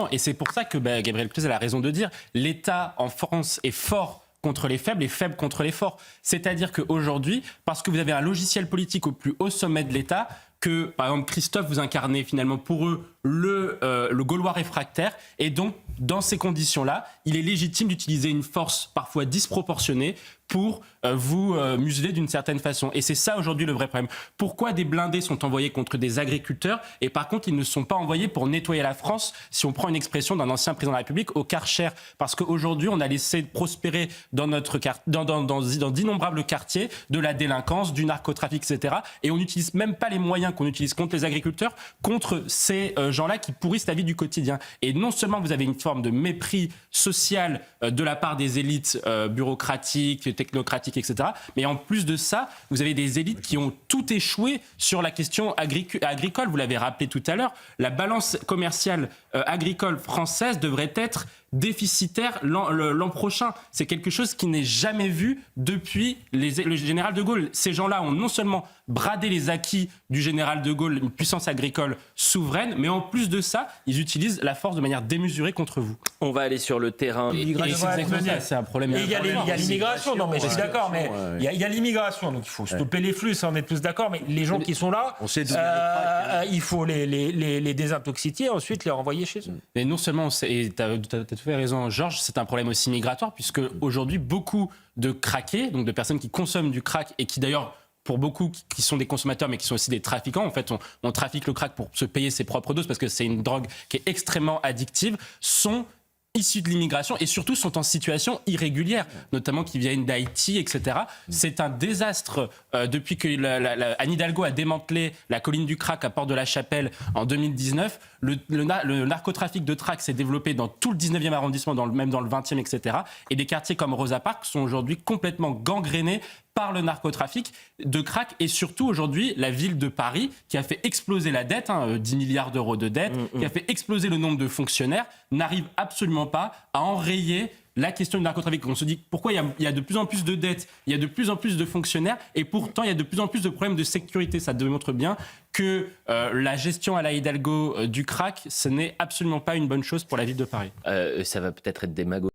Et c'est pour ça que Gabriel Cluzel a raison de dire l'État en France est fort contre les faibles et faible contre les forts. C'est-à-dire qu'aujourd'hui, parce que vous avez un logiciel politique au plus haut sommet de l'État, que, par exemple, Christophe, vous incarnez finalement pour eux le Gaulois réfractaire. Et donc, dans ces conditions-là, il est légitime d'utiliser une force parfois disproportionnée pour vous museler d'une certaine façon. Et c'est ça aujourd'hui le vrai problème. Pourquoi des blindés sont envoyés contre des agriculteurs et par contre ils ne sont pas envoyés pour nettoyer la France, si on prend une expression d'un ancien président de la République, au Karcher? Parce qu'aujourd'hui on a laissé prospérer dans d'innombrables quartiers de la délinquance, du narcotrafic, etc. Et on n'utilise même pas les moyens qu'on utilise contre les agriculteurs, contre ces gens-là qui pourrissent la vie du quotidien. Et non seulement vous avez une forme de mépris social de la part des élites bureaucratiques, technocratiques, etc. Mais en plus de ça, vous avez des élites qui ont tout échoué sur la question agricole. Vous l'avez rappelé tout à l'heure, la balance commerciale agricole française devrait être déficitaire l'an prochain. C'est quelque chose qui n'est jamais vu depuis le général de Gaulle. Ces gens-là ont non seulement bradé les acquis du général de Gaulle, une puissance agricole souveraine, mais en plus de ça, ils utilisent la force de manière démesurée contre vous. On va aller sur le terrain. C'est un problème. Il y a l'immigration, non mais je suis d'accord, mais il y a l'immigration, donc il faut stopper les flux, ça on est tous d'accord, mais les gens qui sont là, il faut les désintoxiquer, ensuite les renvoyer chez eux. Mais non seulement, et tu as tout à fait raison Georges, c'est un problème aussi migratoire, puisque aujourd'hui beaucoup de craqués, donc de personnes qui consomment du crack et qui d'ailleurs pour beaucoup qui sont des consommateurs mais qui sont aussi des trafiquants, en fait on trafique le crack pour se payer ses propres doses parce que c'est une drogue qui est extrêmement addictive, sont issus de l'immigration et surtout sont en situation irrégulière, notamment qui viennent d'Haïti, etc. C'est un désastre depuis que Anne Hidalgo a démantelé la colline du crack à Port-de-la-Chapelle en 2019. Le narcotrafic de crack s'est développé dans tout le 19e arrondissement, même dans le 20e, etc. Et des quartiers comme Rosa Parks sont aujourd'hui complètement gangrénés par le narcotrafic de crack et surtout aujourd'hui la ville de Paris qui a fait exploser la dette, 10 milliards d'euros de dette, qui a fait exploser le nombre de fonctionnaires, n'arrive absolument pas à enrayer la question du narcotrafic. On se dit pourquoi il y a de plus en plus de dettes, il y a de plus en plus de fonctionnaires et pourtant il y a de plus en plus de problèmes de sécurité. Ça démontre bien que la gestion à la Hidalgo du crack, ce n'est absolument pas une bonne chose pour la ville de Paris. Ça va peut-être être démagogique.